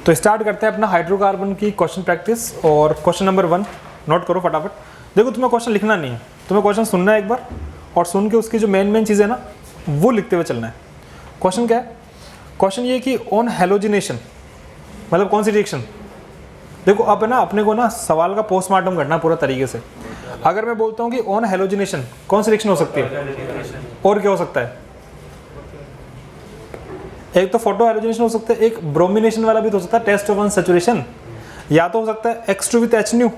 तो स्टार्ट करते हैं अपना हाइड्रोकार्बन की क्वेश्चन प्रैक्टिस। और क्वेश्चन नंबर 1 नोट करो फटाफट। देखो तुम्हें क्वेश्चन लिखना नहीं है, तुम्हें क्वेश्चन सुनना है एक बार और सुन के उसकी जो मेन चीज़ें ना वो लिखते हुए चलना है। क्वेश्चन क्या है? क्वेश्चन ये कि ऑन हेलोजिनेशन मतलब कौन सी रिएक्शन। देखो अब है ना अपने को ना सवाल का पोस्टमार्टम करना पूरा तरीके से। अगर मैं बोलता हूँ कि ऑन हेलोजिनेशन कौन सी रिएक्शन हो सकती है और क्या हो सकता है? एक तो फोटो हेलोजिनेशन हो सकता है, एक ब्रोमिनेशन वाला भी तो हो सकता है, टेस्ट ऑफ अनसैचुरेशन। या तो हो सकता है X2 विथ HNU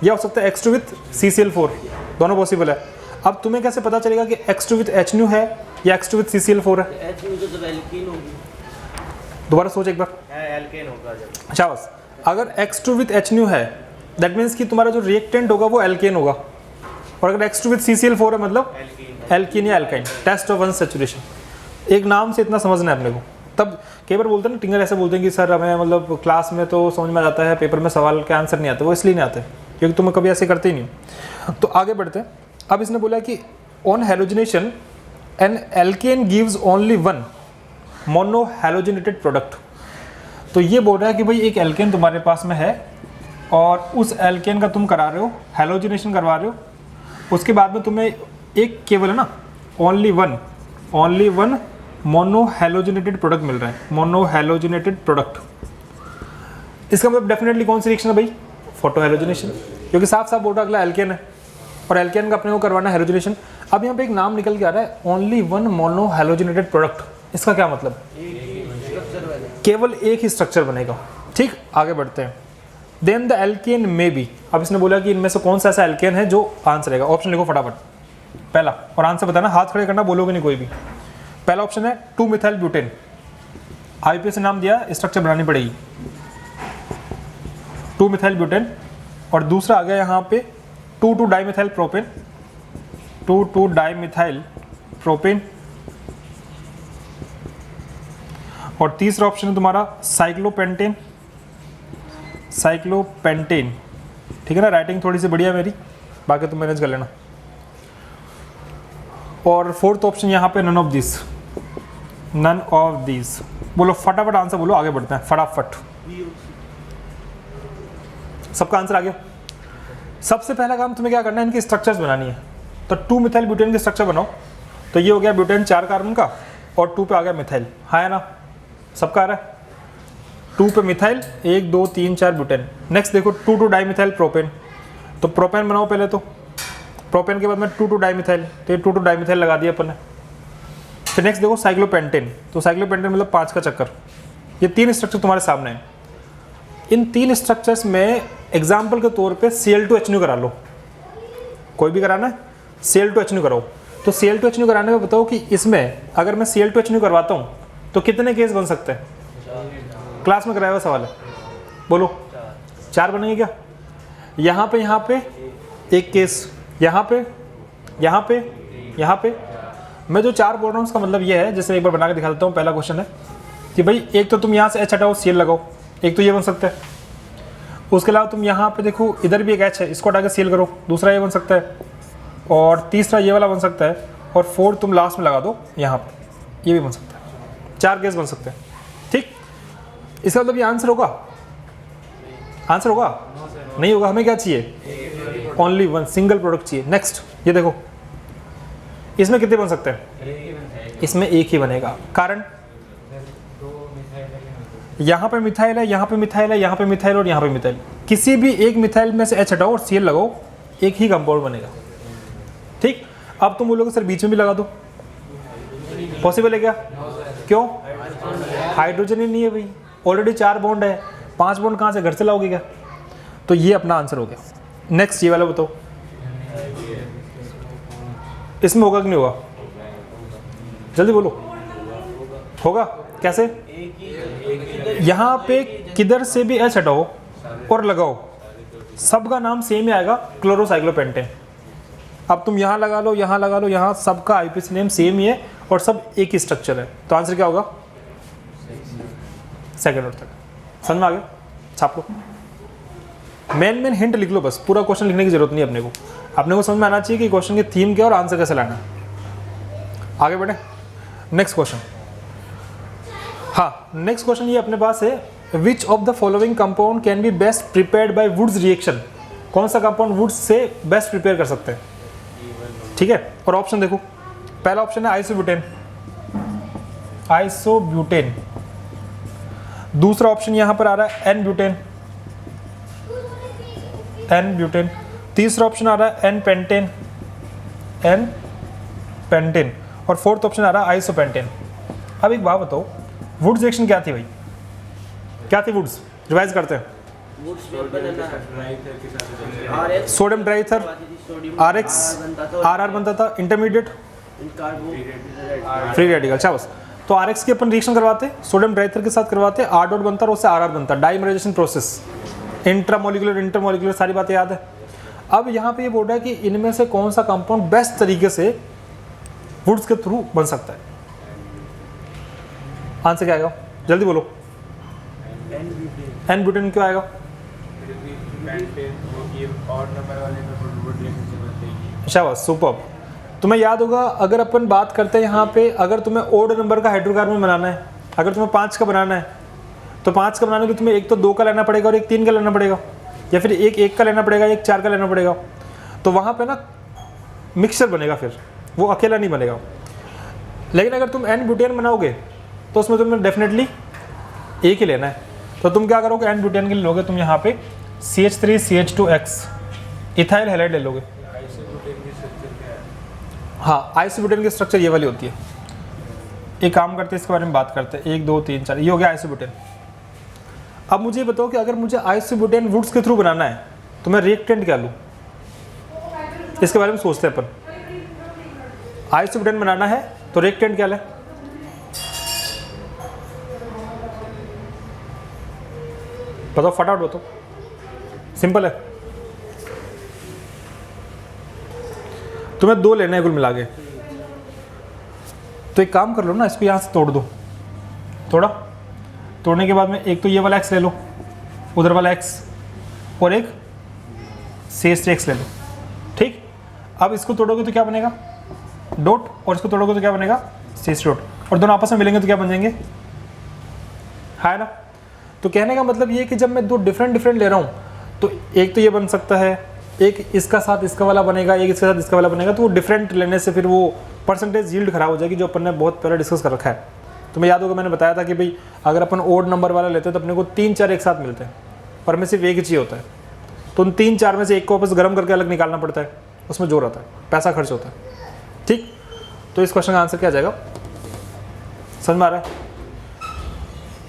या हो सकता है X2 विथ CCl4, दोनों पॉसिबल है। अब तुम्हें कैसे पता चलेगा कि X2 विथ HNU है या X2 विथ CCl4 है? दोबारा सोच एक बार। अच्छा बस, अगर X2 विथ HNU है दैट मीन्स कि तुम्हारा जो रिएक्टेंट होगा वो एल्केन होगा, और अगर X2 विथ CCl4 है मतलब एल्कीन या एल्काइन। टेस्ट ऑफ अनसैचुरेशन एक नाम से इतना समझना है अपने को। तब कई बार बोलते हैं ना टिंगर ऐसे बोलते हैं कि सर हमें मतलब क्लास में तो समझ में आ जाता है, पेपर में सवाल के आंसर नहीं आते। वो इसलिए नहीं आते क्योंकि तुम कभी ऐसे करते ही नहीं। तो आगे बढ़ते हैं। अब इसने बोला कि on halogenation an alkane gives only one mono halogenated product. तो ये बोल रहा है कि भाई एक एल्केन तुम्हारे पास में है और उस एल्केन का तुम करा रहे हो हेलोजिनेशन करवा रहे हो, उसके बाद में तुम्हें एक केवल है ना only one mono halogenated product मिल रहा है। मोनो हेलोजिनेटेड प्रोडक्ट इसका मतलब डेफिनेटली कौन सी रिएक्शन है भाई? फोटो हेलोजिनेशन, क्योंकि साफ साफ बोल रहा अगला एल्केन है और एल्केन का अपने को करवाना है हेलोजिनेशन। अब यहाँ पे एक नाम निकल के आ रहा है only one mono halogenated product. इसका क्या मतलब? केवल एक ही स्ट्रक्चर बनेगा। ठीक, आगे बढ़ते हैं। Then the alkane may be. अब इसने बोला कि इनमें से कौन सा ऐसा एल्केन है जो आंसर रहेगा। ऑप्शन लिखो फटाफट पहला और आंसर बताना, हाथ खड़े करना, बोलोगे नहीं कोई भी। पहला ऑप्शन है 2 मिथाइल ब्यूटेन। आईपीएस से नाम दिया, स्ट्रक्चर बनानी पड़ेगी 2 मिथाइल ब्यूटेन। और दूसरा आ गया यहाँ पे 2,2 डाइमिथाइल प्रोपेन। 2,2 dimethyl propane. और तीसरा ऑप्शन है तुम्हारा साइक्लोपेंटेन। साइक्लोपेंटेन, ठीक है ना। राइटिंग थोड़ी सी बढ़िया मेरी, बाकी तुम मैनेज कर लेना। और फोर्थ ऑप्शन यहाँ पे नन ऑफ दिस। बोलो फटाफट आंसर बोलो, आगे बढ़ते हैं फटाफट। सबका आंसर आ गया। सबसे पहला काम तुम्हें क्या करना है, इनकी स्ट्रक्चर्स बनानी है। तो 2 मिथाइल ब्यूटेन की स्ट्रक्चर बनाओ। तो ये हो गया ब्यूटेन 4 कार्बन का और 2 पे आ गया मिथाइल। हाँ है ना, सबका आ रहा है। 2 पे मिथाइल, 1 2 3 4 ब्यूटेन। नेक्स्ट देखो 2,2 डाइमिथाइल प्रोपेन। तो प्रोपेन बनाओ पहले, तो प्रोपेन के बाद में 2,2 डाइमिथाइल, तो ये 2,2 डाइमिथाइल लगा दिया अपन ने। फिर नेक्स्ट देखो साइक्लोपेंटेन। तो साइक्लोपेंटेन मतलब 5 का चक्कर। ये 3 स्ट्रक्चर तुम्हारे सामने हैं। इन 3 स्ट्रक्चर्स में एग्जाम्पल के तौर पे Cl2HNU करा लो। कोई भी कराना है Cl2HNU कराओ। तो Cl2HNU कराने में बताओ कि इसमें अगर मैं Cl2HNU करवाता हूँ तो कितने केस बन सकते हैं? क्लास में कराया हुआ सवाल है, बोलो 4 बनेंगे क्या? यहाँ पे एक केस, यहाँ पे मैं जो 4 बोल रहा हूँ उसका मतलब ये है, जैसे एक बार बना के दिखा देता हूँ। पहला क्वेश्चन है कि भाई एक तो तुम यहाँ से H हटाओ, Cl लगाओ, एक तो ये बन सकता है। उसके अलावा तुम यहाँ पे देखो इधर भी एक H है, इसको हटा के Cl करो, दूसरा ये बन सकता है। और तीसरा ये वाला बन सकता है। और 4 तुम लास्ट में लगा दो यहाँ पे, ये भी बन सकता है। 4 केस बन सकते हैं। ठीक, इसका मतलब ये आंसर होगा? आंसर होगा? नहीं होगा। हमें क्या चाहिए? ओनली वन, सिंगल प्रोडक्ट चाहिए। नेक्स्ट ये देखो, इसमें कितने बन सकते हैं? इसमें एक ही बनेगा। कारण यहाँ पे मिथाइल है, यहाँ पे मिथाइल है, यहाँ पे मिथाइल और यहाँ पे मिथाइल। किसी भी एक मिथाइल में से H हटाओ और Cl लगाओ, एक ही कंपाउंड बनेगा। ठीक, अब तुम बोलोगे सर बीच में भी लगा दो, पॉसिबल है क्या? क्यों? हाइड्रोजन ही नहीं है भाई, ऑलरेडी 4 बॉन्ड है, 5 बॉन्ड कहाँ से, घर से लाओगे क्या? तो ये अपना आंसर हो गया। नेक्स्ट ये वाला बताओ, इसमें होगा कि नहीं होगा? जल्दी बोलो। होगा कैसे? यहाँ पे किधर से भी H हटाओ और लगाओ, सबका नाम सेम ही आएगा, क्लोरोसाइक्लोपेंटेन। अब तुम यहाँ लगा लो, यहाँ लगा लो, यहाँ सबका आईपीसी नेम सेम ही है और सब एक ही स्ट्रक्चर है। तो आंसर क्या होगा? सेकंड और थर्ड। समझ में आ गया? छाप लो। मेन हिंट लिख लो बस, पूरा क्वेश्चन लिखने की जरूरत नहीं अपने को समझ में आना चाहिए कि क्वेश्चन की थीम क्या और आंसर कैसे लाना है। आगे बढ़े, नेक्स्ट क्वेश्चन। हाँ, नेक्स्ट क्वेश्चन ये अपने पास है which of the following compound can be best prepared by Wurtz reaction, कौन सा कंपाउंड वुड्स से बेस्ट प्रिपेयर कर सकते हैं, ठीक है। और ऑप्शन देखो, पहला ऑप्शन है आइसोब्यूटेन, आइसोब्यूटेन। दूसरा ऑप्शन यहां पर आ रहा है एन ब्यूटेन, एन ब्यूटेन। तीसरा ऑप्शन आ रहा है एन पेंटेन, एन पेंटेन। और फोर्थ ऑप्शन आ रहा है आइसोपेंटेन। अब एक बात बताओ, वुड्स रिएक्शन क्या थी भाई, क्या थी वुड्स, रिवाइज करते हैं। सोडियम ड्राइथर, RX, RR बनता था, इंटरमीडिएट फ्री रेडिकल। अच्छा बस, तो RX की अपन रिएक्शन करवाते, सोडियम ड्राइथर के साथ करवाते, R डॉट बनता और उससे RR बनता, डाइमराइजेशन प्रोसेस, इंट्रामोलिकुलर इंटरमोलिकुलर, सारी बातें याद है। अब यहाँ पे ये बोल रहा है कि इनमें से कौन सा कंपाउंड बेस्ट तरीके से वुड्स के थ्रू बन सकता है। आंसर क्या आएगा, जल्दी बोलो। एन ब्यूटेन क्यों आएगा? शाबाश, सुपर्ब। तुम्हें याद होगा, अगर अपन बात करते हैं यहाँ पे, अगर तुम्हें ओड नंबर का हाइड्रोकार्बन बनाना है, अगर तुम्हें 5 का बनाना है, तो 5 का बनाने के लिए तुम्हें एक तो 2 का लेना पड़ेगा और एक 3 का लेना पड़ेगा, या फिर एक 1 का लेना पड़ेगा, एक 4 का लेना पड़ेगा। तो वहाँ पे ना मिक्सचर बनेगा, फिर वो अकेला नहीं बनेगा। लेकिन अगर तुम एन ब्यूटेन बनाओगे तो उसमें तुम्हें डेफिनेटली एक ही लेना है। तो तुम क्या करोगे, एन ब्यूटेन के लिए लोगे तुम यहाँ पे CH3CH2X इथाइल हैलाइड ले लोगे। हाँ, आइसोब्यूटेन की स्ट्रक्चर ये वाली होती है। एक काम करते हैं, इसके बारे में बात करते हैं। 1 2 3 4, ये हो गया आइसोब्यूटेन। अब मुझे बताओ कि अगर मुझे आइसोब्यूटेन वुड्स के थ्रू बनाना है तो मैं रिएक्टेंट क्या लूँ, इसके बारे में सोचते हैं अपन। आइसोब्यूटेन बनाना है तो रिएक्टेंट क्या लें? बताओ, फटाफट बताओ, सिंपल है। तुम्हें 2 लेने हैं कुल मिला के, तो एक काम कर लो ना, इसको यहाँ से तोड़ दो। तोड़ने के बाद में एक तो ये वाला X ले लो, उधर वाला X, और एक CH3X ले लो, ठीक। अब इसको तोड़ोगे तो क्या बनेगा, डॉट, और इसको तोड़ोगे तो क्या बनेगा, CH डॉट, और दोनों आपस में मिलेंगे तो क्या बन जाएंगे, है ना। तो कहने का मतलब ये है कि जब मैं 2 डिफरेंट ले रहा हूँ, तो एक तो ये बन सकता है, एक इसका साथ इसका वाला बनेगा, एक इसके साथ इसका वाला बनेगा, तो वो डिफरेंट लेने से फिर वो परसेंटेज यील्ड खराब हो जाएगी, जो अपन ने बहुत पहले डिस्कस कर रखा है। तुम्हें याद होगा, मैंने बताया था कि भाई अगर अपन ओड नंबर वाला लेते हैं तो अपने को 3 4 एक साथ मिलते हैं, पर में सिर्फ एक ही चाहिए होता है। तो उन 3 4 में से एक को वापस गर्म करके अलग निकालना पड़ता है, उसमें जोर आता है, पैसा खर्च होता है, ठीक। तो इस क्वेश्चन का आंसर क्या आ जाएगा, समझ में आ रहा है?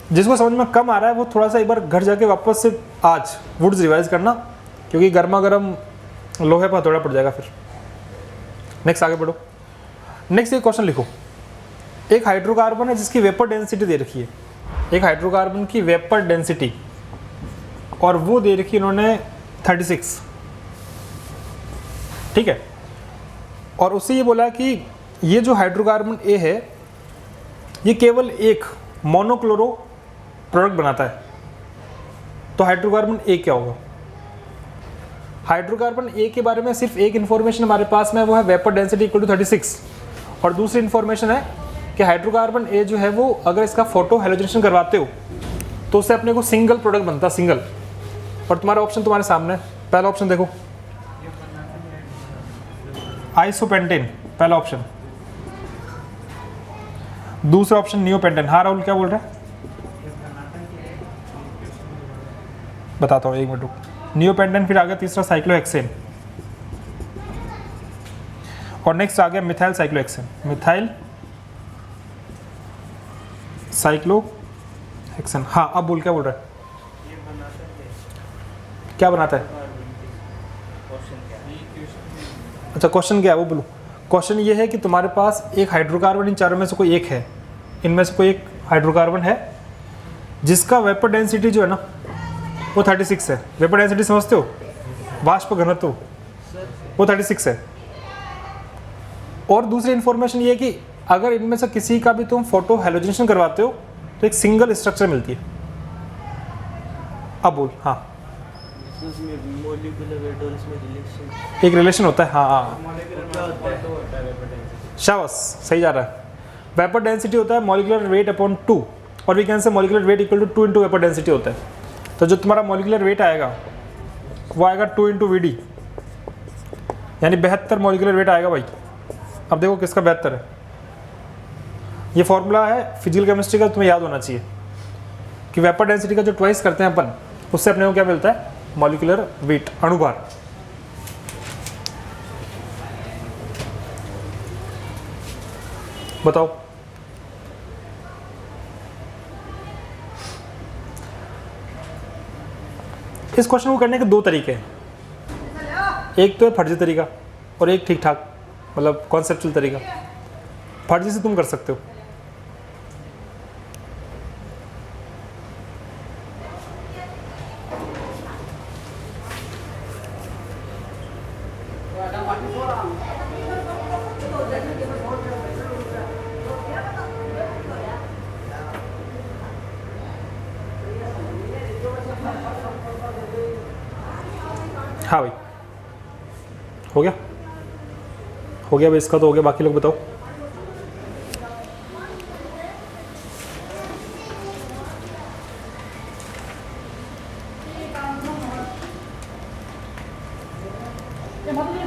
जिसको समझ में कम आ रहा है वो थोड़ा सा एक बार घर जाके वापस से आज वुड्स रिवाइज करना, क्योंकि गर्मा गर्म लोहे पर हथौड़ा पड़ जाएगा फिर। नेक्स्ट आगे बढ़ो। नेक्स्ट एक क्वेश्चन लिखो। एक हाइड्रोकार्बन है जिसकी वेपर डेंसिटी दे रखी है, एक हाइड्रोकार्बन की वेपर डेंसिटी, और वो दे रखी है इन्होंने 36, ठीक है। और उससे ये बोला कि ये जो हाइड्रोकार्बन ए है ये केवल एक मोनोक्लोरो प्रोडक्ट बनाता है। तो हाइड्रोकार्बन ए क्या होगा? हाइड्रोकार्बन ए के बारे में सिर्फ एक इन्फॉर्मेशन हमारे पास में, वो है वेपर डेंसिटी इक्वल टू 36, और दूसरी इन्फॉर्मेशन है कि हाइड्रोकार्बन ए जो है वो अगर इसका फोटो हैलोजनेशन करवाते हो तो उससे अपने को सिंगल प्रोडक्ट बनता, सिंगल। और तुम्हारा ऑप्शन तुम्हारे सामने है, पहला ऑप्शन देखो, आइसोपेंटेन, पहला ऑप्शन। दूसरा ऑप्शन नियोपेंटेन। हाँ राहुल, क्या बोल रहे हैं? बताता हूँ, एक मिनट रुक। नियोपेंटेन, फिर आ गया तीसरा साइक्लोहेक्सेन, और नेक्स्ट आ गया मिथाइल साइक्लोहेक्सेन, मिथाइल साइक्लोहेक्सेन। हाँ, अब बोल, क्या बोल रहा है? क्या बनाता है? अच्छा, क्वेश्चन क्या है वो बोलो। क्वेश्चन ये है कि तुम्हारे पास एक हाइड्रोकार्बन, इन चारों में से कोई एक है, इनमें से कोई एक हाइड्रोकार्बन है जिसका वेपर डेंसिटी जो है ना वो 36 है। वेपर डेंसिटी समझते हो, वाष्प घनत्व, वो 36 है। और दूसरी इंफॉर्मेशन ये है कि अगर इनमें से किसी का भी तुम फोटो हैलोजनेशन करवाते हो तो एक सिंगल स्ट्रक्चर मिलती है। अब बोल। हाँ, एक रिलेशन होता है। हाँ, शाबाश, सही जा रहा है। वेपर डेंसिटी होता है मॉलिक्यूलर वेट अपॉन 2, और we can say molecular weight equal to 2 into vapour density होता है। तो जो तुम्हारा मॉलिकुलर वेट आएगा वो आएगा 2 इंटू वी डी, यानी 72 मॉलिकुलर वेट आएगा भाई। अब देखो किसका 72 है, ये फॉर्मूला है फिजिकल केमिस्ट्री का, तुम्हें याद होना चाहिए कि वेपर डेंसिटी का जो ट्वाइस करते हैं अपन, उससे अपने को क्या मिलता है, मॉलिकुलर वेट, अणुभार। बताओ इस क्वेश्चन को करने के दो तरीके हैं, एक तो है फर्जी तरीका और एक ठीक ठाक मतलब कॉन्सेप्चुअल तरीका। फर्जी से तुम कर सकते हो, हाँ भाई हो गया, हो गया भाई, इसका तो हो गया, बाकी लोग बताओ।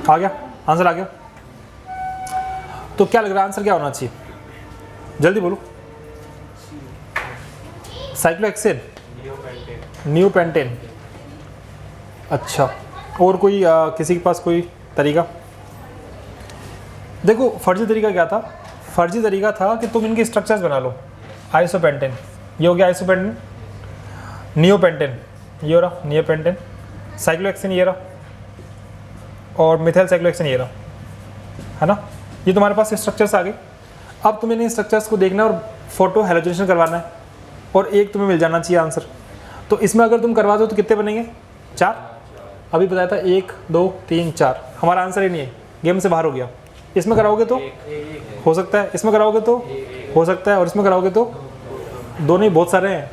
आ गया आंसर, आ गया। तो क्या लग रहा है आंसर क्या होना चाहिए, जल्दी बोलो। Cyclohexane, neopentane. अच्छा, और कोई किसी के पास कोई तरीका? देखो फर्जी तरीका क्या था, फर्जी तरीका था कि तुम इनके स्ट्रक्चर्स बना लो। आइसोपेंटेन, ये हो गया आइसोपेंटेन। नियोपेंटेन, ये हो रहा नियोपेंटेन। साइक्लोहेक्सेन ये रहा, और मिथाइल साइक्लोहेक्सेन ये रहा, है ना। ये तुम्हारे पास स्ट्रक्चर्स आ गए। अब तुम्हें इन स्ट्रक्चर्स को देखना है और फोटो हेलोजनेशन करवाना है, और एक तुम्हें मिल जाना चाहिए आंसर। तो इसमें अगर तुम करवा दो तो कितने बनेंगे, 4। अभी बताया था 1 2 3 4, हमारा आंसर ही नहीं है, गेम से बाहर हो गया। इसमें कराओगे तो हो सकता है, इसमें कराओगे तो हो सकता है, और इसमें कराओगे तो 2 नहीं, बहुत सारे हैं,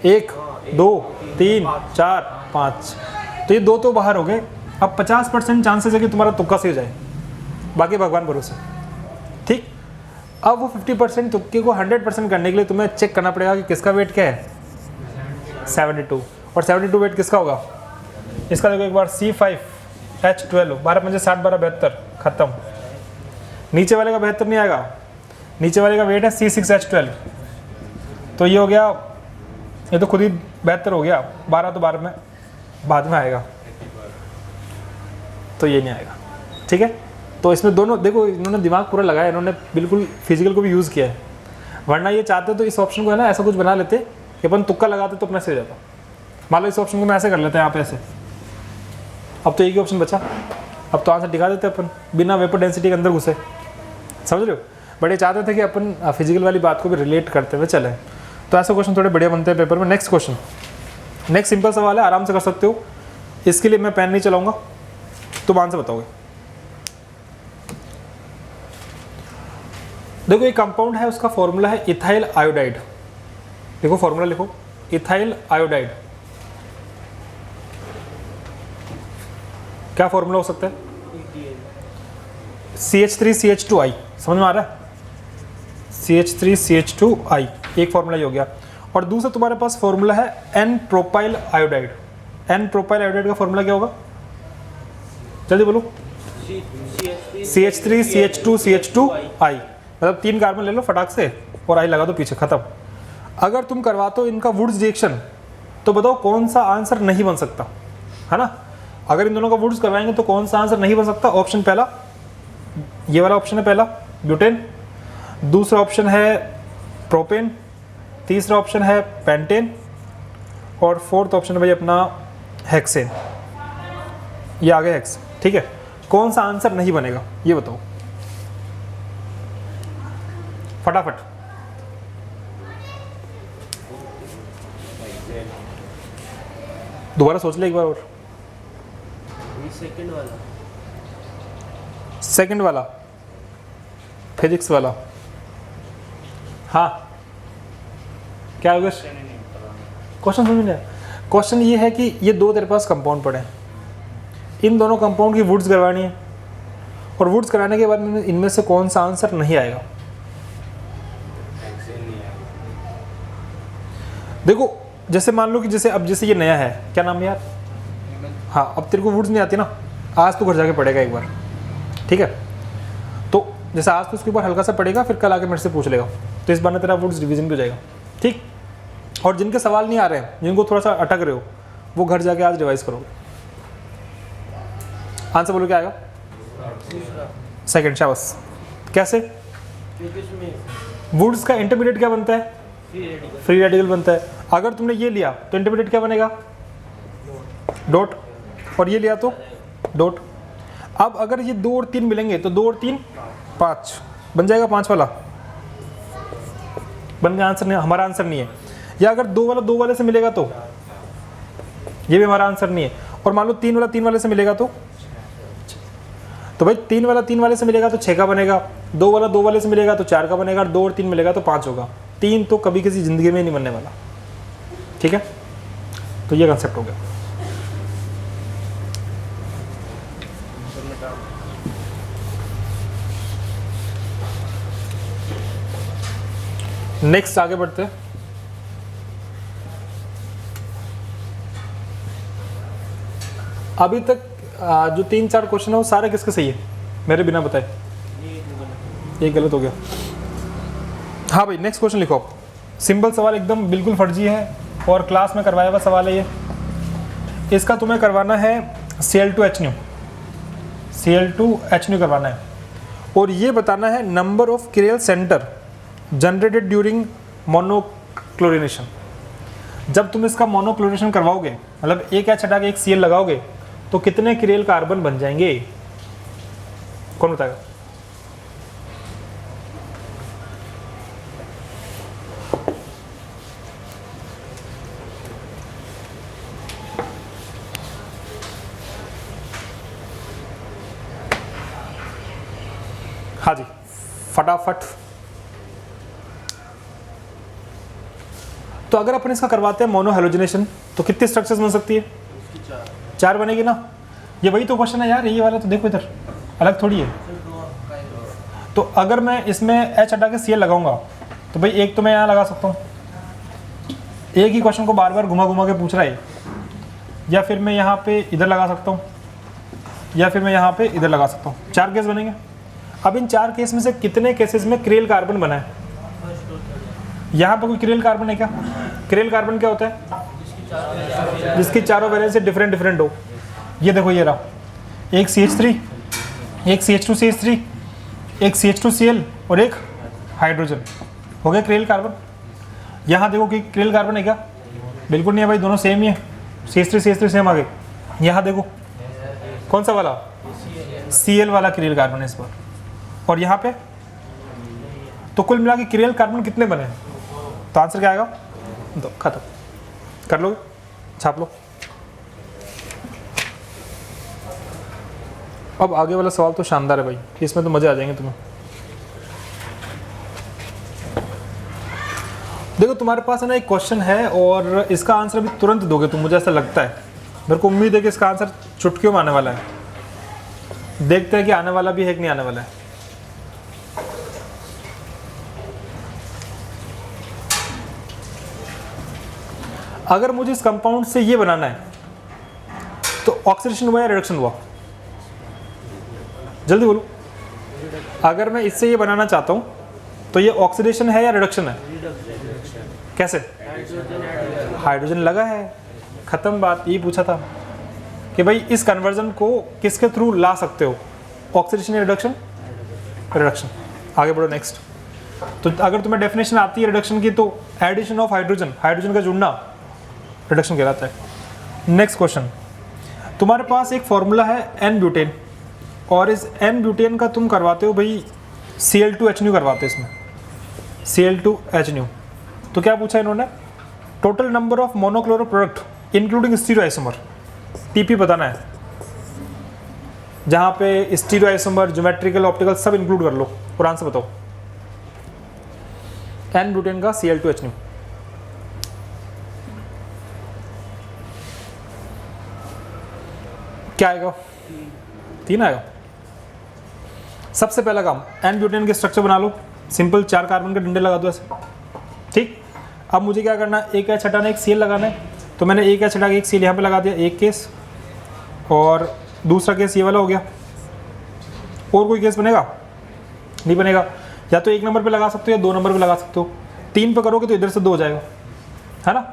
1 2 3 4 5, तो ये 2 तो बाहर हो गए। अब 50% चांसेस है कि तुम्हारा तुक्का सही हो जाए, बाकी भगवान भरोसे, ठीक। अब वो 50% तुक्के को 100% करने के लिए तुम्हें चेक करना पड़ेगा कि किसका वेट क्या है, 72। और 72 वेट किसका होगा, इसका देखो एक बार, C5H12, 12 5 60 12 72, खत्म। नीचे वाले का 72 नहीं आएगा, नीचे वाले का वेट है C6H12, तो ये हो गया, ये तो खुद ही 72 हो गया। 12 तो 12 में बाद में आएगा, तो ये नहीं आएगा, ठीक है। तो इसमें दोनों देखो, इन्होंने दिमाग पूरा लगाया, इन्होंने बिल्कुल फिजिकल को भी यूज़ किया है, वरना ये चाहते तो इस ऑप्शन को है ना ऐसा कुछ बना लेते कि अपन तुक्का लगाते तो अपना सही हो जाता। मान लो इस ऑप्शन को मैं ऐसे कर लेते हैं यहाँ पे ऐसे, अब तो एक ही ऑप्शन बचा, अब तो आंसर दिखा देते अपन बिना वेपर डेंसिटी के अंदर घुसे, समझ रहे हो। बट ये चाहते थे कि अपन फिजिकल वाली बात को भी रिलेट करते हुए चलें, तो ऐसे क्वेश्चन थोड़े बढ़िया बनते हैं पेपर में। नेक्स्ट क्वेश्चन, नेक्स्ट सिंपल सवाल है, आराम से कर सकते हो। इसके लिए मैं पेन नहीं चलाऊंगा, तुम आंसर बताओगे। देखो एक कंपाउंड है, उसका फॉर्मूला है इथाइल आयोडाइड। देखो फॉर्मूला लिखो, इथाइल आयोडाइड। क्या फॉर्मूला हो सकता है, CH3CH2I, समझ में आ रहा है, CH3CH2I एक फॉर्मूला ही हो गया। और दूसरा तुम्हारे पास फॉर्मूला है N propyl iodide. N propyl iodide का फॉर्मूला क्या होगा, जल्दी बोलो। CH3CH2CH2I, मतलब 3 कार्बन ले लो फटाक से और I लगा दो पीछे, खत्म। अगर तुम करवाते हो इनका वुड्स रिएक्शन, तो बताओ कौन सा आंसर नहीं बन सकता, है ना। अगर इन दोनों का वुड्स करवाएंगे तो कौन सा आंसर नहीं बन सकता। ऑप्शन पहला, ये वाला ऑप्शन है पहला, ब्यूटेन। दूसरा ऑप्शन है प्रोपेन। तीसरा ऑप्शन है पेंटेन। और फोर्थ ऑप्शन है भाई अपना हेक्सेन। ये आ गया हेक्स, ठीक है। कौन सा आंसर नहीं बनेगा ये बताओ फटाफट। दोबारा सोच ले एक बार और। सेकंड वाला फिजिक्स वाला, हाँ क्या होगा क्वेश्चन, समझ में। क्वेश्चन ये है कि ये 2 तेरे पास कंपाउंड पड़े हैं, इन दोनों कंपाउंड की वुड्स करवानी है, और वुड्स कराने के बाद इनमें से कौन सा आंसर नहीं आएगा। देखो जैसे मान लो कि जैसे अब जैसे ये नया है, क्या नाम है यार? हाँ, अब तेरे को वुड्स नहीं आती ना, आज तो घर जाके पढ़ेगा एक बार, ठीक है? तो जैसे आज तो उसके ऊपर हल्का सा पढ़ेगा, फिर कल आके मेरे से पूछ लेगा, तो इस बार ना तेरा वुड्स रिवीजन भी हो जाएगा, ठीक? और जिनके सवाल नहीं आ रहे हैं, जिनको थोड़ा सा अटक रहे हो, वो घर जाके आज रिवाइज करोगे। आंसर बोलो क्या आएगा? सेकंड, शाबाश। कैसे? वुड्स का इंटरमीडिएट क्या बनता है? फ्री रेडिकल बनता है। अगर तुमने ये लिया तो इंटरमीडिएट क्या बनेगा? डॉट। और ये लिया तो डॉट। अब अगर ये 2 और 3 मिलेंगे तो 2 और 3 5 बन जाएगा, 5 वाला बन गया। आंसर नहीं, हमारा आंसर नहीं है। या अगर 2 वाला 2 वाले से मिलेगा तो ये भी हमारा आंसर नहीं है। और मान लो 3 वाला 3 वाले से मिलेगा तो भाई 3 वाला 3 वाले से मिलेगा तो 6 का बनेगा, 2 वाला 2 वाले से मिलेगा तो 4 का बनेगा, और 2 और 3 मिलेगा तो 5 होगा। 3 तो कभी किसी ज़िंदगी में नहीं बनने वाला, ठीक है? तो ये कंसेप्ट हो गया। नेक्स्ट आगे बढ़ते हैं। अभी तक जो 3-4 क्वेश्चन है वो सारे किसके सही है मेरे बिना बताए? ये गलत हो गया। हाँ भाई, नेक्स्ट क्वेश्चन लिखो आप। सिंपल सवाल, एकदम बिल्कुल फर्जी है और क्लास में करवाया हुआ सवाल है ये। इसका तुम्हें करवाना है Cl2H करवाना है, और ये बताना है number of cruel centre generated during monochlorination. जब तुम इसका मोनोक्लोरिनेशन करवाओगे, मतलब एक H हटा के एक Cl लगाओगे, तो कितने क्रियल कार्बन बन जाएंगे? कौन बताएगा? हाँ जी, फटाफट। तो अगर अपन इसका करवाते हैं मोनोहेलोजिनेशन तो कितने स्ट्रक्चर्स बन सकती है? 4 बनेगी ना। ये वही तो क्वेश्चन है यार, ये वाला तो देखो इधर अलग थोड़ी है। तो अगर मैं इसमें H हटा के Cl लगाऊंगा तो भाई एक तो मैं यहाँ लगा सकता हूँ, एक ही क्वेश्चन को बार बार घुमा घुमा के पूछ रहा है, या फिर मैं यहाँ पे इधर लगा सकता हूँ, या फिर मैं यहाँ पे इधर लगा सकता हूँ। 4 केस बनेंगे। अब इन 4 केस में से कितने केसेस में क्रियल कार्बन बना है? यहाँ पर कोई क्रियल कार्बन है क्या? क्रियल कार्बन क्या होता है? जिसकी चारों वैलेंस से डिफरेंट हो। ये देखो, ये रहा, एक CH3, एक CH2CH3, एक CH2Cl और एक हाइड्रोजन। हो गया क्रियल कार्बन। यहाँ देखो कि क्रियल कार्बन है क्या? बिल्कुल नहीं है भाई, दोनों सेम ही है। CH3 सेम आ गए। यहाँ देखो कौन सा वाला? Cl वाला क्रियल कार्बन है इस बार। और यहाँ पे तो कुल मिला के क्रियल कार्बन कितने बने? तो आंसर क्या आएगा? दो। खत्म। कर लो, छाप लो। अब आगे वाला सवाल तो शानदार है भाई, इसमें तो मजे आ जाएंगे तुम्हें। देखो तुम्हारे पास है ना एक क्वेश्चन है, और इसका आंसर भी तुरंत दोगे तुम, मुझे ऐसा लगता है। मेरे को उम्मीद है कि इसका आंसर चुटकियों में आने वाला है। देखते हैं कि आने वाला भी है कि नहीं आने वाला है। अगर मुझे इस कंपाउंड से ये बनाना है तो ऑक्सीडेशन हुआ या रिडक्शन हुआ? जल्दी बोलो। अगर मैं इससे ये बनाना चाहता हूं तो ये ऑक्सीडेशन है या रिडक्शन है? कैसे? हाइड्रोजन लगा है, खत्म बात। ये पूछा था कि भाई इस कन्वर्जन को किसके थ्रू ला सकते हो, ऑक्सीडेशन या रिडक्शन? रिडक्शन। आगे बढ़ो नेक्स्ट। तो अगर तुम्हें डेफिनेशन आती है रिडक्शन की, तो एडिशन ऑफ हाइड्रोजन, हाइड्रोजन का जुड़ना रिडक्शन कहलाता है। नेक्स्ट क्वेश्चन, तुम्हारे पास एक फॉर्मूला है एन ब्यूटेन, और इस एन ब्यूटेन का तुम करवाते हो भाई Cl2H करवाते हो इसमें, Cl2H। तो क्या पूछा इन्होंने? Total number of monochloro product including stereo isomer, TP बताना है। जहाँ पे स्टीरियो आइसोमर, ज्योमेट्रिकल, ऑप्टिकल सब इंक्लूड कर लो, और आंसर बताओ। एन ब्यूटेन का Cl2H। क्या आएगा? 3 आएगा। सबसे पहला काम, एन ब्यूटेन के स्ट्रक्चर बना लो। सिंपल 4 कार्बन के डंडे लगा दो ऐसे, ठीक। अब मुझे क्या करना है, एक एच हटाना, एक सीएल लगाना है। तो मैंने एक एच हटा के एक सीएल यहाँ पे लगा दिया, एक केस, और दूसरा केस ये वाला हो गया। और कोई केस बनेगा? नहीं बनेगा। या तो एक नंबर पे लगा सकते हो या 2 नंबर पे लगा सकते हो। 3 पे करोगे तो इधर से 2 हो जाएगा, है ना।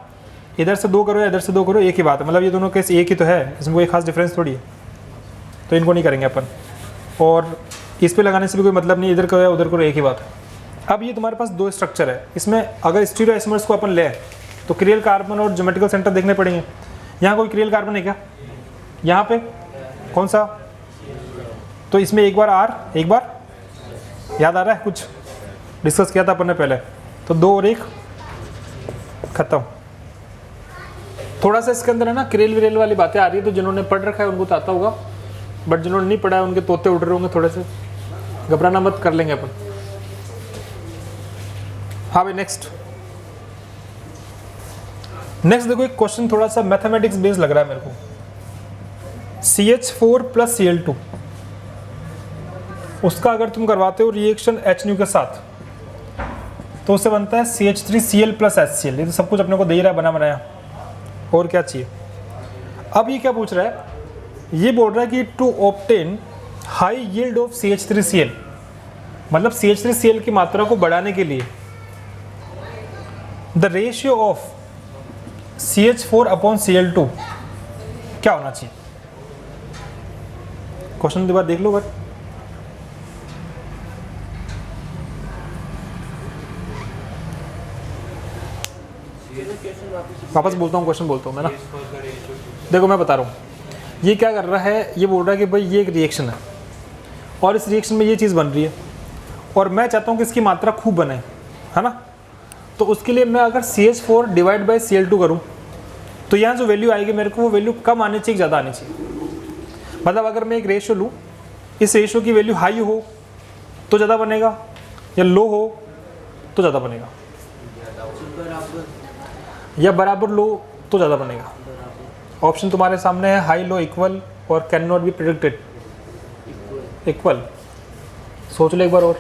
इधर से 2 करो या इधर से 2 करो, एक ही बात है, मतलब ये दोनों केस एक ही तो है, इसमें कोई खास डिफरेंस थोड़ी है। तो इनको नहीं करेंगे अपन, और इस पे लगाने से भी कोई मतलब नहीं, इधर करो या उधर करो, एक ही बात है। अब ये तुम्हारे पास 2 स्ट्रक्चर है, इसमें अगर स्टीरियो आइसोमर्स को अपन ले तो क्रियल कार्बन और ज्योमेट्रिकल सेंटर देखने पड़ेंगे। यहाँ कोई क्रियल कार्बन है क्या? यहाँ पे कौन सा? तो इसमें एक बार R, एक बार याद आ रहा है, कुछ डिस्कस किया था अपन ने पहले। तो 2 और 1 खत्म। थोड़ा सा इसके अंदर है ना क्रियल विरेल वाली बातें आ रही है, तो जिन्होंने पढ़ रखा है उनको तो आता होगा, बट जिन्होंने नहीं पढ़ा है उनके तोते उड़ रहे होंगे थोड़े से, घबराना मत, कर लेंगे अपन। हाँ भाई नेक्स्ट देखो, एक क्वेश्चन थोड़ा सा मैथमेटिक्स बेस्ड लग रहा है मेरे को। CH4 प्लस Cl2, उसका अगर तुम करवाते हो रिएक्शन HNu के साथ तो उससे बनता है CH3Cl प्लस HCl। ये तो सब कुछ अपने को दे रहा है बना बनाया, और क्या चाहिए। अब ये क्या पूछ रहा है, ये बोल रहा है कि to obtain high yield of CH3Cl, मतलब CH3Cl की मात्रा को बढ़ाने के लिए the ratio of CH4 upon Cl2 क्या होना चाहिए। क्वेश्चन के बाद देख लो बट वापस बोलता हूँ, क्वेश्चन बोलता हूँ मैं ना। देखो मैं बता रहा हूँ, ये क्या कर रहा है, ये बोल रहा है कि भाई ये एक रिएक्शन है और इस रिएक्शन में ये चीज़ बन रही है और मैं चाहता हूँ कि इसकी मात्रा खूब बने, है ना। तो उसके लिए मैं अगर CH4 डिवाइड बाई Cl2 करूँ तो यहाँ जो वैल्यू आएगी मेरे को, वो वैल्यू कम आनी चाहिए, ज़्यादा आनी चाहिए। मतलब अगर मैं एक रेशियो लूँ, इस रेशियो की वैल्यू हाई हो तो ज़्यादा बनेगा, या लो हो तो ज़्यादा बनेगा, या बराबर लो तो ज़्यादा बनेगा। ऑप्शन तुम्हारे सामने है, हाई, लो, इक्वल और can not be predicted. Equal, सोच लो एक बार और।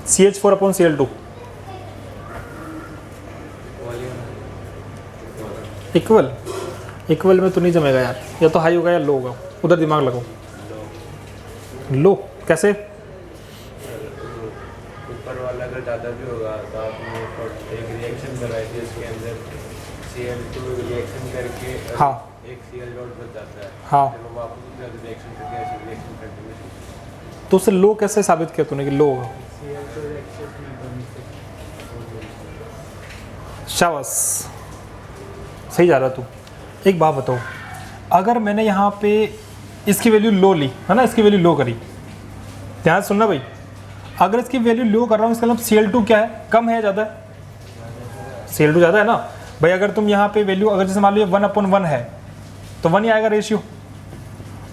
CH4 upon Cl2 equal, equal में तो नहीं जमेगा यार, या तो हाई होगा या लो होगा, उधर दिमाग लगाओ। लो कैसे? ऊपर वाला अगर ज़्यादा भी होगा तो आपने एक रिएक्शन करवाई थी, इसके अंदर Cl2 रिएक्शन करके हाँ एक Cl डॉट बच जाता है, हाँ, फिर वो वापस रिएक्शन करके ऐसे रिएक्शन कंटिन्यू। तो उसे लो कैसे साबित किया तूने कि लो होगा? शाबाश, सही जा रहा तू। एक बात बताओ, अगर मैंने यहाँ पे इसकी वैल्यू लो ली है ना, इसकी वैल्यू लो करी, ध्यान से सुनना भाई, अगर इसकी वैल्यू लो कर रहा हूँ इसका मतलब Cl2 क्या है, कम है या ज़्यादा है? Cl2 ज़्यादा है ना भाई। अगर तुम यहाँ पे वैल्यू, अगर जैसे मान लो 1/1 है तो 1 ही आएगा रेशियो,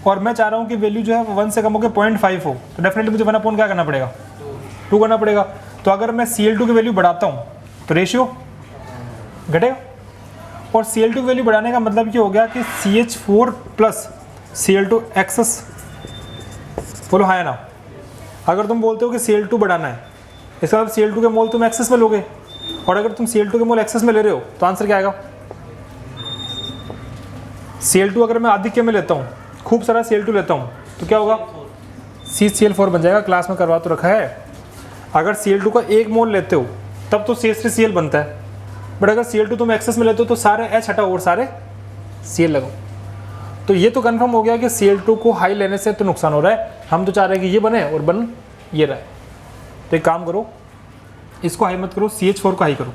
और मैं चाह रहा हूँ कि वैल्यू जो है वो 1 से कम होकर 0.5 हो, तो डेफिनेटली मुझे 1/, क्या करना पड़ेगा, 2 करना पड़ेगा। तो अगर मैं Cl2 की वैल्यू बढ़ाता हूँ तो रेशियो घटेगा, और Cl2 की वैल्यू बढ़ाने का मतलब ये हो गया कि CH4 प्लस Cl2 एक्सेस, बोलो हाँ है ना। अगर तुम बोलते हो कि Cl2 बढ़ाना है, इसका मतलब Cl2 के मोल तुम एक्सेस में लोगे, और अगर तुम Cl2 के मोल एक्सेस में ले रहे हो तो आंसर क्या आएगा? Cl2 अगर मैं आधिक्य में लेता हूँ, खूब सारा Cl2 लेता हूँ, तो क्या होगा? CCl4 बन जाएगा, क्लास में करवा तो रखा है। अगर Cl2 का 1 मोल लेते हो तब तो CH3Cl बनता है, बट अगर Cl2 तुम एक्सेस में लेते हो तो सारे H हटाओ और सारे Cl लगाओ। तो ये तो कंफर्म हो गया कि Cl2 को हाई लेने से तो नुकसान हो रहा है, हम तो चाह रहे हैं कि ये बने और बन ये रहा है। तो एक काम करो, इसको हाई मत करो, CH4 को हाई करो।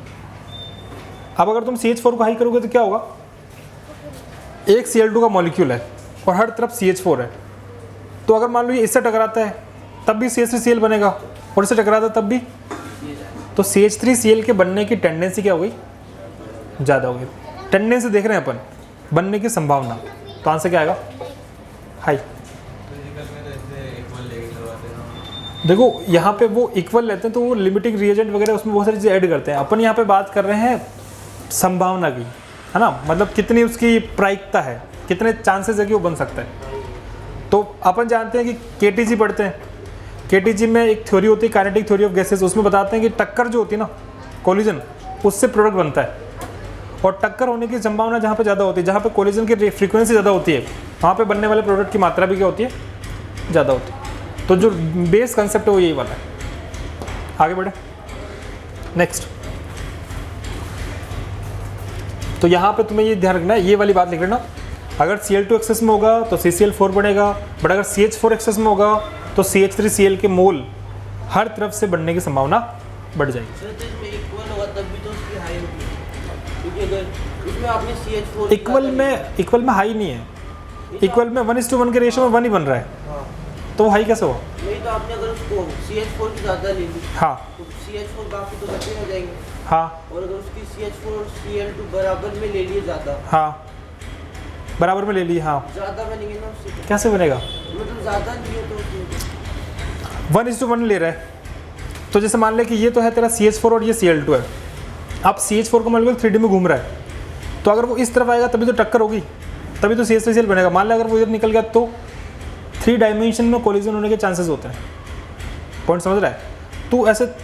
अब अगर तुम CH4 को हाई करोगे तो क्या होगा, एक Cl2 का मॉलिक्यूल है और हर तरफ CH4 है, तो अगर मान लो ये इससे टकराता है तब भी CH3Cl बनेगा, और इससे टकराता है तब भी, तो CH3Cl के बनने की टेंडेंसी क्या हो गई, ज़्यादा हो गई। टेंडेंसी देख रहे हैं अपन, बनने की संभावना, तो आंसर क्या आएगा, हाई। देखो यहाँ पे वो इक्वल लेते हैं तो वो लिमिटिंग रिएजेंट वगैरह उसमें बहुत सारी चीज़ें ऐड करते हैं, अपन यहाँ पे बात कर रहे हैं संभावना की, है ना, मतलब कितनी उसकी प्रायिकता है, कितने चांसेस है कि वो बन सकता है। तो अपन जानते हैं कि KTG पढ़ते हैं, केटीजी में एक थ्योरी होती है काइनेटिक थ्योरी ऑफ गैसेस, उसमें बताते हैं कि टक्कर जो होती है ना, कोलिजन, उससे प्रोडक्ट बनता है। और टक्कर होने की संभावना जहाँ पे ज़्यादा होती है, जहाँ पे कोलिजन की फ्रीक्वेंसी ज़्यादा होती है, वहाँ पे बनने वाले प्रोडक्ट की मात्रा भी क्या होती है, ज़्यादा होती है। तो जो बेस कंसेप्ट है वो यही वाला है। आगे बढ़े, नेक्स्ट। तो यहाँ पे तुम्हें ये ध्यान रखना है, ये वाली बात लिख लेना, अगर Cl2 एक्सेस में होगा तो CCl4 बनेगा, बट अगर CH4 एक्सेस में होगा तो CH3Cl के मोल हर तरफ से बनने की संभावना बढ़ जाएगी। सर तो इसमें इक्वल होगा तब भी तो उसकी हाई होगी, क्योंकि अगर इसमें आपने CH4 इक्वल में हाई नहीं है, इक्वल में 1:1 के रेशियो में 1 ही बन रहा है, हाँ तो हाई कैसे हुआ? नहीं, तो आपने अगर उसको CH4 की ज़्यादा ले ली हाँ तो CH4 बाकी तो बचे रह जाएंगे, हाँ और अगर उसकी CH4 और Cl2 बराबर में ले लिए ज़्यादा, हाँ बराबर में ले ली, हाँ ज़्यादा बनेंगे ना उससे, कैसे बनेगा? मतलब ज़्यादा नहीं है तो उसमें 1:1 ले रहा है, तो जैसे मान ले कि ये तो है तेरा CH4 और ये Cl2 है, अब CH4 का मॉलिक्यूल 3D में घूम रहा है, तो अगर वो इस तरफ आएगा तभी तो टक्कर होगी, तभी तो CH3Cl बनेगा। मान ले अगर वो इधर निकल गया तो 3 डायमेंशन में कोलिजन होने के चांसेस होते हैं। पॉइंट समझ रहा है?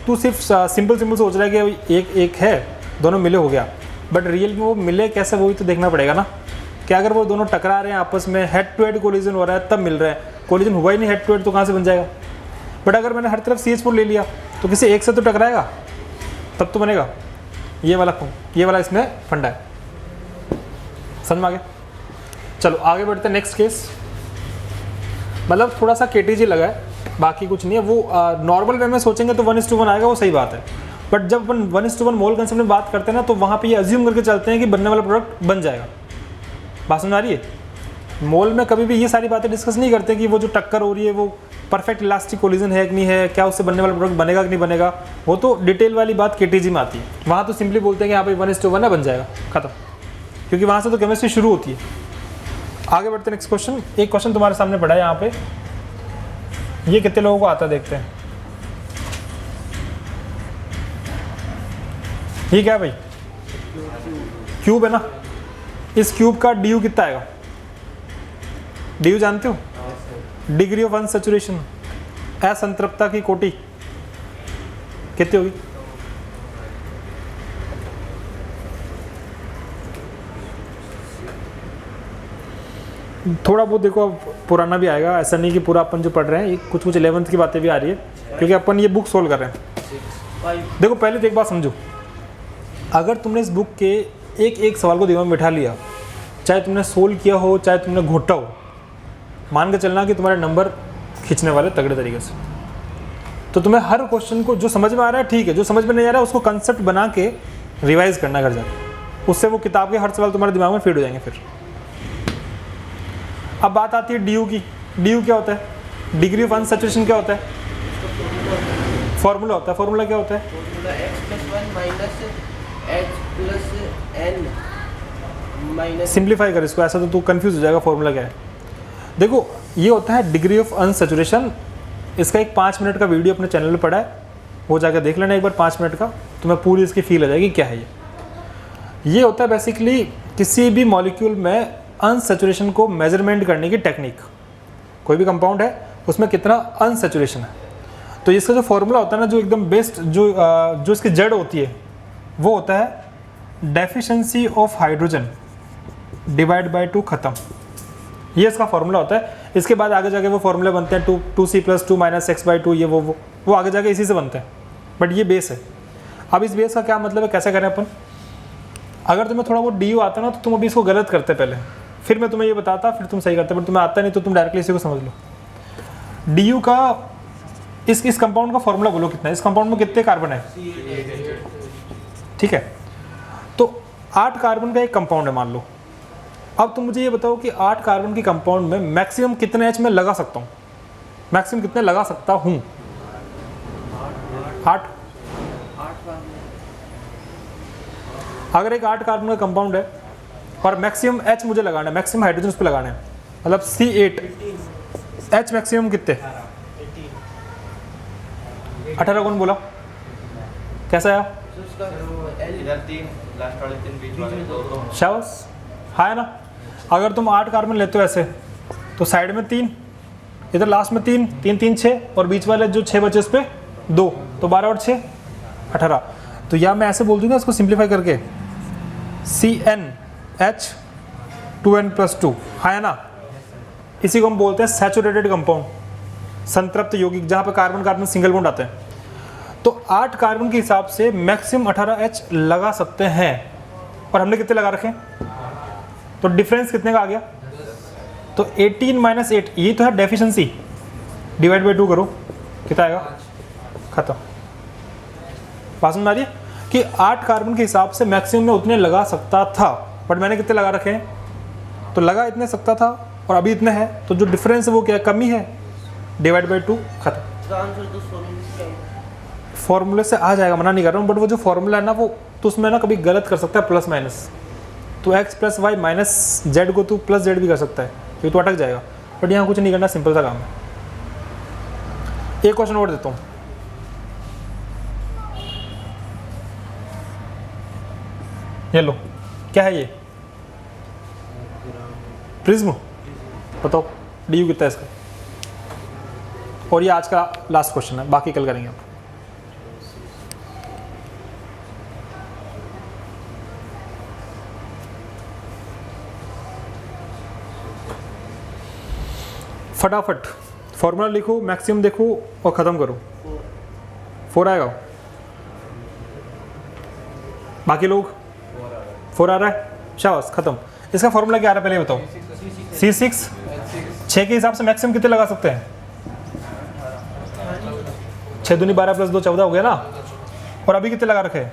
तू सिर्फ सिंपल सोच रहा है कि एक है, दोनों मिले हो गया, बट रियल में वो मिले कैसे वो भी तो देखना पड़ेगा ना, कि अगर वो दोनों टकरा रहे हैं आपस में, हेड टू हेड कोलिजन हो रहा है तब मिल रहा है, कोलिजन हुआ ही नहीं हेड टू हेड तो कहाँ से बन जाएगा? बट अगर मैंने हर तरफ CH4 ले लिया तो किसी एक से तो टकराएगा, तब तो बनेगा। ये वाला इसमें फंडा है, समझ में आ गया? चलो आगे बढ़ते हैं, नेक्स्ट केस। मतलब थोड़ा सा KTG लगा है, बाकी कुछ नहीं है। वो नॉर्मल वे में सोचेंगे तो 1:1 आएगा, वो सही बात है, बट जब अपन 1:1 मोल कंसेप्ट में बात करते हैं ना, तो वहाँ पे ये अज्यूम करके चलते हैं कि बनने वाला प्रोडक्ट बन जाएगा। बात समझ आ रही है? मोल में कभी भी ये सारी बातें डिस्कस नहीं करते कि वो जो टक्कर हो रही है वो परफेक्ट इलास्टिक कोलिजन है कि नहीं है, क्या उससे बनने वाला प्रोडक्ट बनेगा कि नहीं बनेगा, वो तो डिटेल वाली बात KTG में आती है। वहाँ तो सिंपली बोलते हैं कि यहाँ पे 1:1 है, बन जाएगा, खत्म, क्योंकि वहाँ से तो केमिस्ट्री शुरू होती है। आगे बढ़ते हैं, नेक्स्ट क्वेश्चन। एक क्वेश्चन तुम्हारे सामने पड़ा है यहाँ पे, ये कितने लोगों को आता है देखते हैं। ये क्या है भाई? क्यूब है ना, इस क्यूब का DU कितना आएगा? DU जानते हो? डिग्री ऑफ अनसैचुरेशन, असंतृप्तता की कोटि कितनी होगी? थोड़ा बहुत देखो, अब पुराना भी आएगा, ऐसा नहीं कि पूरा अपन जो पढ़ रहे हैं, कुछ 11th की बातें भी आ रही है, क्योंकि अपन ये बुक सोल्व कर रहे हैं। देखो पहले तो एक बात समझो, अगर तुमने इस बुक के एक सवाल को दिमाग में बिठा लिया, चाहे तुमने सोल्व किया हो चाहे तुमने घोटा हो, मान के चलना कि तुम्हारे नंबर खींचने वाले तगड़े तरीके से। तो तुम्हें हर क्वेश्चन को जो समझ में आ रहा है ठीक है, जो समझ में नहीं आ रहा है उसको कंसेप्ट बना के रिवाइज करना घर जाकर, उससे वो किताब के हर सवाल तुम्हारे दिमाग में फीड हो जाएंगे। फिर अब बात आती है DU की। DU क्या होता है? डिग्री ऑफ अनसैचुरेशन क्या होता है? फॉर्मूला होता है। फॉर्मूला क्या होता है? सिंप्लीफाई कर इसको, ऐसा तो तू कंफ्यूज हो जाएगा फॉर्मूला क्या है। देखो ये होता है डिग्री ऑफ अनसैचुरेशन। इसका एक 5 मिनट का वीडियो अपने चैनल पे पड़ा है, वो जाकर देख लेना एक बार 5 मिनट का, तुम्हें पूरी इसकी फील आ जाएगी क्या है ये होता है बेसिकली किसी भी मॉलिक्यूल में अनसैचुरेशन को मेजरमेंट करने की टेक्निक। कोई भी कंपाउंड है उसमें कितना अनसैचुरेशन है, तो इसका जो फॉर्मूला होता है ना, जो एकदम बेस्ट जो इसकी जड़ होती है वो होता है deficiency of hydrogen divide by 2 खत्म। ये इसका फॉर्मूला होता है। इसके बाद आगे जाके वो फॉर्मूले बनते हैं 2C+2 - x/2, ये वो आगे जाके इसी से बनते हैं, बट ये बेस है। अब इस बेस का क्या मतलब है, कैसे करें अपन? अगर तुम्हें थोड़ा बहुत DU आता है ना, तो तुम अभी इसको गलत करते पहले, फिर मैं तुम्हें ये बताता, फिर तुम सही करते, बट तुम्हें आता नहीं तो तुम डायरेक्टली इसी को समझ लो। DU का इस कंपाउंड का फॉर्मूला बोलो कितना है? इस कंपाउंड में कितने कार्बन है? ठीक है, तो 8 कार्बन का एक कंपाउंड है मान लो। अब तुम मुझे ये बताओ कि 8 कार्बन की कंपाउंड में मैक्सिमम कितने H में लगा सकता हूँ? मैक्सिमम कितने लगा सकता हूँ? 8। अगर एक 8 कार्बन का कंपाउंड है और मैक्सिमम H मुझे लगाना है, मैक्सिमम हाइड्रोजन उस पर लगाना है, मतलब C8, H मैक्सिमम कितने? 18 कौन बोला? कैसा आया? शाबाश, हाँ है ना। अगर तुम 8 कार्बन लेते हो ऐसे, तो साइड में 3 इधर लास्ट में 3 3 3 6 और बीच वाले जो 6 बचे उस पर 2, तो 12 और 6 18। तो या मैं ऐसे बोल दूंगा इसको सिंप्लीफाई करके CnH2n+2, है ना। इसी को हम बोलते हैं सैचुरेटेड कंपाउंड, संतृप्त यौगिक, जहाँ पे कार्बन कार्बन सिंगल बॉन्ड आते हैं। तो 8 कार्बन के हिसाब से मैक्सिमम 18H लगा सकते हैं, और हमने कितने लगा रखे हैं, तो डिफरेंस कितने का आ गया, तो 18 - 8, ये तो है डेफिशिएंसी, डिवाइड बाई 2 करो, कितना आएगा, खत्म। बात समझ आ रही है कि 8 कार्बन के हिसाब से मैक्सिमम में उतने लगा सकता था, बट मैंने कितने लगा रखे हैं, तो लगा इतने सकता था और अभी इतने है, तो जो डिफरेंस है वो क्या है, कमी है, डिवाइड बाई 2, खत्म। आंसर तो फॉर्मूले से आ जाएगा, मना नहीं कर रहा हूँ, बट वो जो फॉर्मूला है ना, वो तो उसमें ना कभी गलत कर सकता है, प्लस माइनस, तो x + y - z को तू +z भी कर सकता है, क्योंकि तो अटक जाएगा। बट यहाँ कुछ नहीं करना, सिंपल सा काम है। एक क्वेश्चन और देता हूँ, ये लो, क्या है ये, प्रिज्म, बताओ डी कितना है इसका, और ये आज का लास्ट क्वेश्चन है, बाकी कल करेंगे आप। फटाफट फॉर्मूला लिखो, मैक्सिमम देखो और ख़त्म करो। 4 आएगा, बाकी लोग 4 आ रहा है, शाबाश, ख़त्म। इसका फॉर्मूला क्या आ रहा है पहले बताओ, C6, 6 के हिसाब से मैक्सिमम कितने लगा सकते हैं, 6 दूनी 12 + 2 14 हो गया ना, और अभी कितने लगा रखे हैं,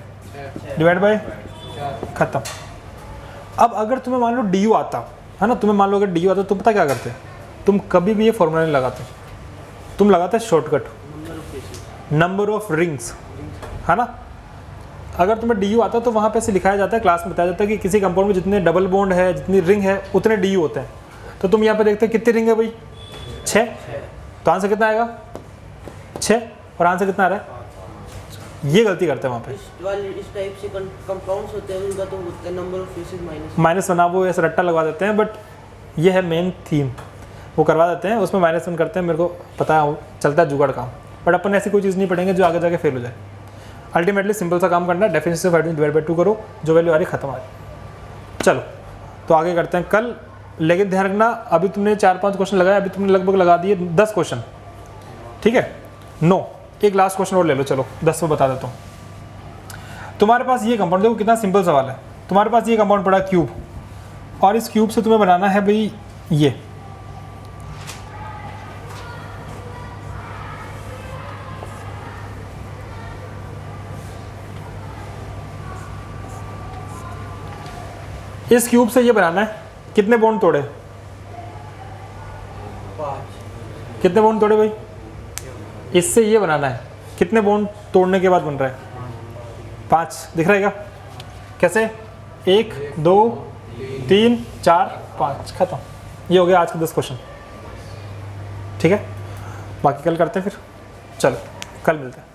डिवाइड बाय, ख़त्म। अब अगर तुम्हें मान लो DU आता है ना, तुम्हें मान लो अगर DU आता, तुम पता क्या करते, तुम कभी भी ये फॉर्मूला नहीं लगाते, तुम लगाते शॉर्टकट, नंबर ऑफ रिंग्स, है ना। अगर तुम्हें DU आता तो वहाँ पे से लिखाया जाता है, क्लास में बताया जाता है कि किसी कंपाउंड में जितने डबल बॉन्ड है, जितनी रिंग है, उतने DU होते हैं। तो तुम यहाँ पे देखते हैं कितनी रिंग है भाई, 6, तो आंसर कितना आएगा, 6, और आंसर कितना आ रहा है, ये गलती करते हैं वहाँ पे। इस टाइप से कंपाउंड्स होते हैं, उनका तो होता है नंबर ऑफ फेसेस माइनस बना, वो ऐसे रट्टा लगवा देते हैं, बट ये है मेन थीम, वो करवा देते हैं, उसमें -1 करते हैं, मेरे को पता है, चलता है जुगाड़ काम। बट अपन ऐसी कोई चीज़ नहीं पढ़ेंगे जो आगे जाके फेल हो जाए। अल्टीमेटली सिंपल सा काम करना है, डेफिनेशन से डिवाइड बाई 2 करो, जो वैल्यू आ रही खत्म आ रही। चलो तो आगे करते हैं कल, लेकिन ध्यान रखना अभी तुमने 4-5 क्वेश्चन लगाए, अभी तुमने लगभग लगा दिए 10 क्वेश्चन, ठीक है। 9, एक लास्ट क्वेश्चन और ले लो, चलो 10 में बता देता हूँ। तुम्हारे पास ये कंपाउंड, देखो कितना सिंपल सवाल है, तुम्हारे पास ये कंपाउंड पड़ा क्यूब, और इस क्यूब से तुम्हें बनाना है भाई ये, इस क्यूब से ये बनाना है, कितने बॉन्ड तोड़े, 5, कितने बॉन्ड तोड़े भाई, इससे ये बनाना है, कितने बॉन्ड तोड़ने के बाद बन रहा है, 5, दिख रहा है क्या, कैसे, 1 2 3 4 5, खत्म। ये हो गया आज के 10 क्वेश्चन, ठीक है। बाकी कल करते हैं फिर, चलो कल मिलते हैं।